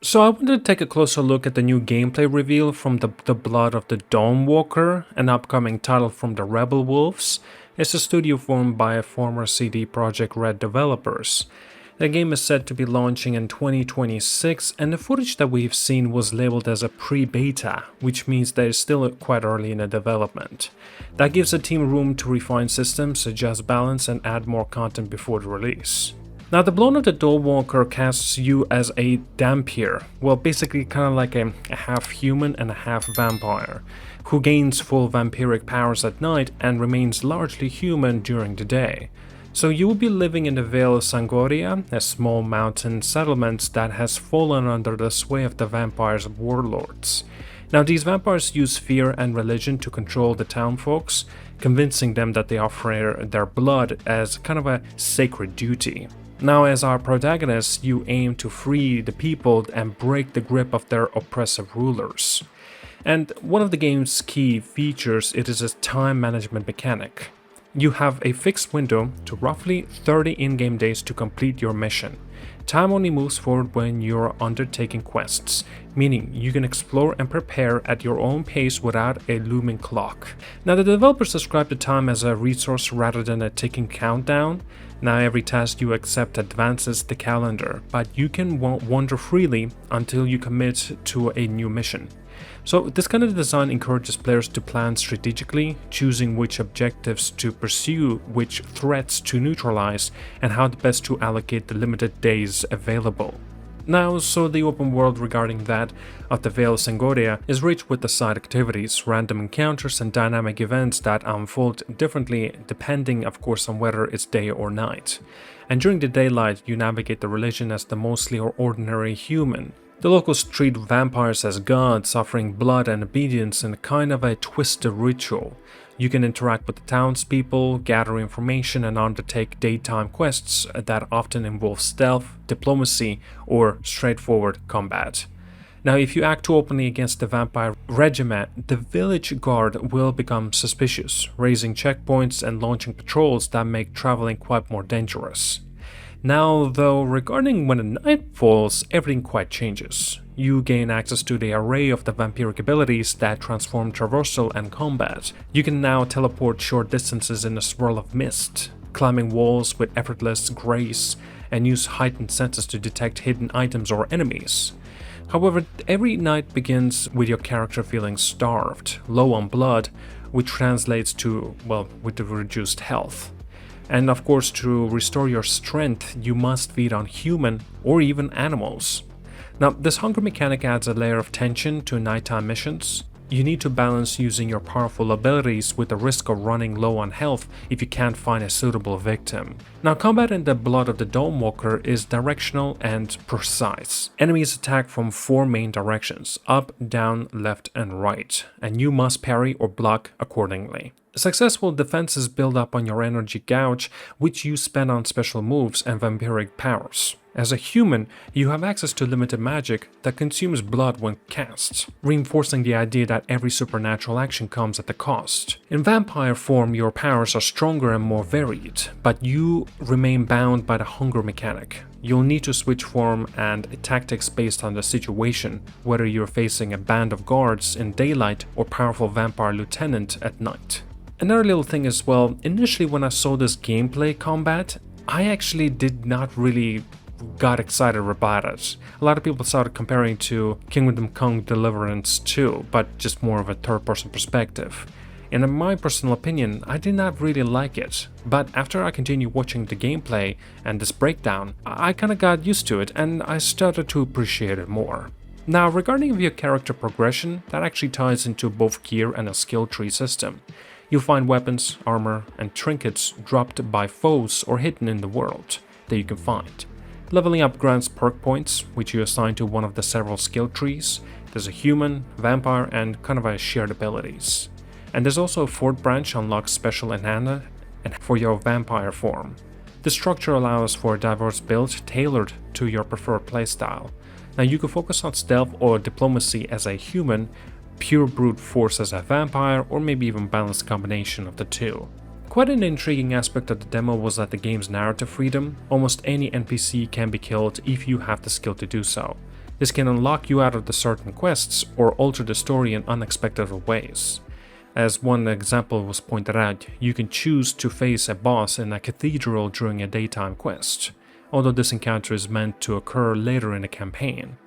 So I wanted to take a closer look at the new gameplay reveal from the Blood of the Dawnwalker, an upcoming title from the Rebel Wolves. It's a studio formed by former CD Projekt Red developers. The game is set to be launching in 2026, and the footage that we've seen was labeled as a pre-beta, which means that it's still quite early in the development. That gives the team room to refine systems, adjust balance, and add more content before the release. Now, the Blood of the Dawnwalker casts you as a Dhampir, well, basically kind of like a half human and a half vampire, who gains full vampiric powers at night and remains largely human during the day. So you will be living in the Vale of Sangoria, a small mountain settlement that has fallen under the sway of the vampire's warlords. Now, these vampires use fear and religion to control the townfolks, convincing them that they offer their blood as kind of a sacred duty. Now, as our protagonist, you aim to free the people and break the grip of their oppressive rulers. And one of the game's key features, it is a time management mechanic. You have a fixed window to roughly 30 in-game days to complete your mission. Time only moves forward when you're undertaking quests, meaning you can explore and prepare at your own pace without a looming clock. Now, the developers describe the time as a resource rather than a ticking countdown. Now, every task you accept advances the calendar, but you can wander freely until you commit to a new mission. So this kind of design encourages players to plan strategically, choosing which objectives to pursue, which threats to neutralize, and how best to allocate the limited days available. Now, so the open world regarding that of the Vale of Sangoria is rich with the side activities, random encounters, and dynamic events that unfold differently depending, of course, on whether it's day or night. And during the daylight, you navigate the religion as the mostly or ordinary human. The locals treat vampires as gods, offering blood and obedience in kind of a twisted ritual. You can interact with the townspeople, gather information, and undertake daytime quests that often involve stealth, diplomacy, or straightforward combat. Now, if you act too openly against the vampire regiment, the village guard will become suspicious, raising checkpoints and launching patrols that make traveling quite more dangerous. Now, though, regarding when the night falls, everything quite changes. You gain access to the array of the vampiric abilities that transform traversal and combat. You can now teleport short distances in a swirl of mist, climbing walls with effortless grace, and use heightened senses to detect hidden items or enemies. However, every night begins with your character feeling starved, low on blood, which translates to, well, with the reduced health. And of course, to restore your strength, you must feed on human or even animals. Now, this hunger mechanic adds a layer of tension to nighttime missions. You need to balance using your powerful abilities with the risk of running low on health if you can't find a suitable victim. Now, combat in the Blood of the Dawnwalker is directional and precise. Enemies attack from 4 main directions: up, down, left, and right, and you must parry or block accordingly. Successful defenses build up on your energy gauge, which you spend on special moves and vampiric powers. As a human, you have access to limited magic that consumes blood when cast, reinforcing the idea that every supernatural action comes at a cost. In vampire form, your powers are stronger and more varied, but you remain bound by the hunger mechanic. You'll need to switch form and tactics based on the situation, whether you're facing a band of guards in daylight or powerful vampire lieutenant at night. Another little thing as well, initially when I saw this gameplay combat, I actually did not really got excited about it. A lot of people started comparing to Kingdom Come Deliverance 2, but just more of a third-person perspective. And in my personal opinion, I did not really like it, but after I continued watching the gameplay and this breakdown, I kinda got used to it and I started to appreciate it more. Now, regarding your character progression, that actually ties into both gear and a skill tree system. You'll find weapons, armor, and trinkets dropped by foes or hidden in the world that you can find. Leveling up grants perk points, which you assign to one of the several skill trees. There's a human, vampire, and kind of a shared abilities. And there's also a fourth branch unlocks special enhana for your vampire form. This structure allows for a diverse build tailored to your preferred playstyle. Now, you can focus on stealth or diplomacy as a human, pure brute force as a vampire, or maybe even balanced combination of the two. Quite an intriguing aspect of the demo was that the game's narrative freedom. Almost any NPC can be killed if you have the skill to do so. This can unlock you out of the certain quests or alter the story in unexpected ways. As one example was pointed out, you can choose to face a boss in a cathedral during a daytime quest, although this encounter is meant to occur later in the campaign.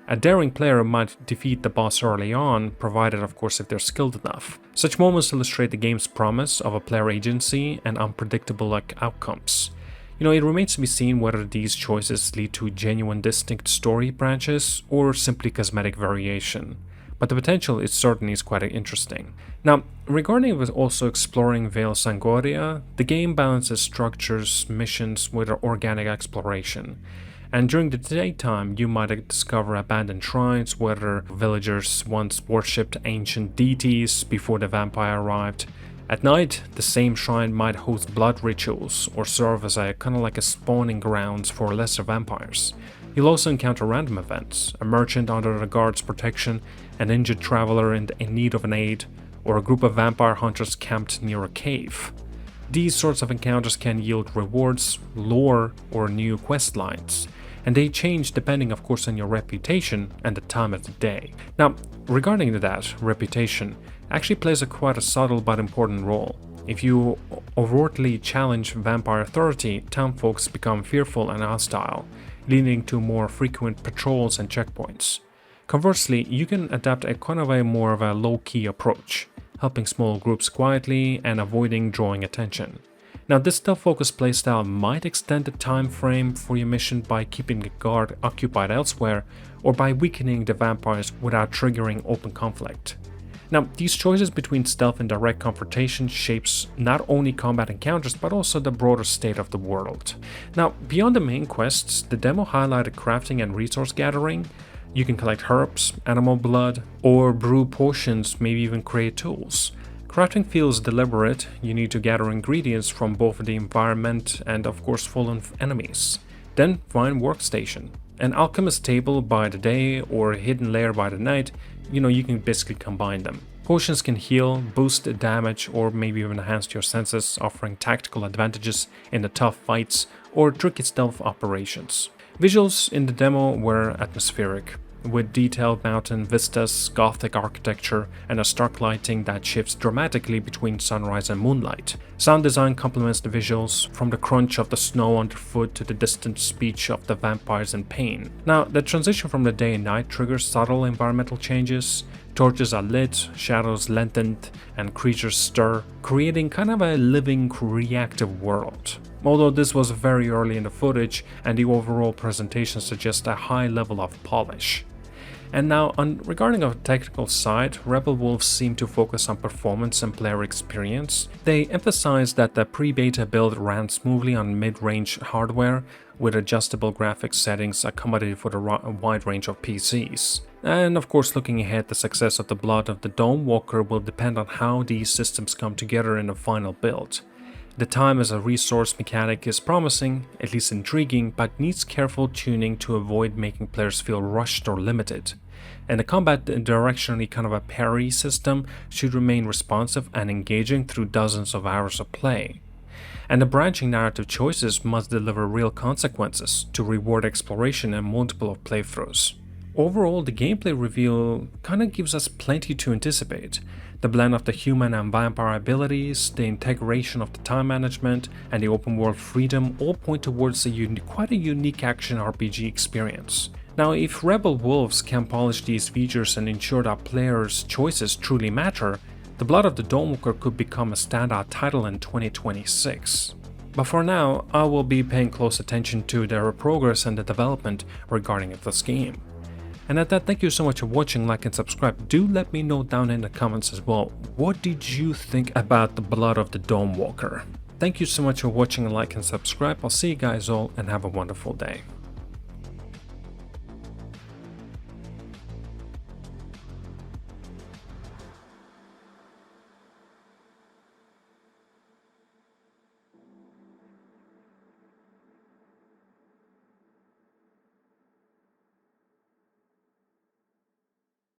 A daring player might defeat the boss early on, provided of course if they're skilled enough. Such moments illustrate the game's promise of a player agency and unpredictable outcomes. It remains to be seen whether these choices lead to genuine distinct story branches or simply cosmetic variation. But the potential certainly is quite interesting. Now, regarding with also exploring Vale Sangoria, the game balances structures, missions with organic exploration. And during the daytime, you might discover abandoned shrines where villagers once worshipped ancient deities before the vampire arrived. At night, the same shrine might host blood rituals or serve as a kind of like a spawning grounds for lesser vampires. You'll also encounter random events, a merchant under the guard's protection, an injured traveler in need of an aid, or a group of vampire hunters camped near a cave. These sorts of encounters can yield rewards, lore, or new quest lines, and they change depending of course on your reputation and the time of the day. Now, regarding that, reputation actually plays quite a subtle but important role. If you overtly challenge vampire authority, townfolks become fearful and hostile, leading to more frequent patrols and checkpoints. Conversely, you can adapt a kind of a more of a low-key approach, helping small groups quietly and avoiding drawing attention. Now, this stealth-focused playstyle might extend the time frame for your mission by keeping the guard occupied elsewhere, or by weakening the vampires without triggering open conflict. Now, these choices between stealth and direct confrontation shapes not only combat encounters but also the broader state of the world. Now, beyond the main quests, the demo highlighted crafting and resource gathering. You can collect herbs, animal blood, or brew potions, maybe even create tools. Crafting feels deliberate. You need to gather ingredients from both the environment and of course fallen enemies. Then find workstation. An alchemist table by the day or a hidden lair by the night, you can basically combine them. Potions can heal, boost damage, or maybe even enhance your senses, offering tactical advantages in the tough fights or tricky stealth operations. Visuals in the demo were atmospheric, with detailed mountain vistas, gothic architecture, and a stark lighting that shifts dramatically between sunrise and moonlight. Sound design complements the visuals, from the crunch of the snow underfoot to the distant speech of the vampires in pain. Now, the transition from the day and night triggers subtle environmental changes. Torches are lit, shadows lengthened, and creatures stir, creating kind of a living, reactive world. Although this was very early in the footage, and the overall presentation suggests a high level of polish. And now, regarding the technical side, Rebel Wolves seem to focus on performance and player experience. They emphasize that the pre-beta build ran smoothly on mid-range hardware, with adjustable graphics settings accommodated for the wide range of PCs. And of course, looking ahead, the success of the Blood of the Dawnwalker will depend on how these systems come together in the final build. The time as a resource mechanic is promising, at least intriguing, but needs careful tuning to avoid making players feel rushed or limited. And the combat directionally kind of a parry system should remain responsive and engaging through dozens of hours of play. And the branching narrative choices must deliver real consequences to reward exploration and multiple playthroughs. Overall, the gameplay reveal kind of gives us plenty to anticipate. The blend of the human and vampire abilities, the integration of the time management, and the open world freedom all point towards quite a unique action RPG experience. Now, if Rebel Wolves can polish these features and ensure that players' choices truly matter, the Blood of the Dawnwalker could become a standout title in 2026. But for now, I will be paying close attention to their progress and the development regarding this game. And at that, thank you so much for watching, like and subscribe. Do let me know down in the comments as well, what did you think about the Blood of the Dawnwalker? Thank you so much for watching, like and subscribe. I'll see you guys all and have a wonderful day.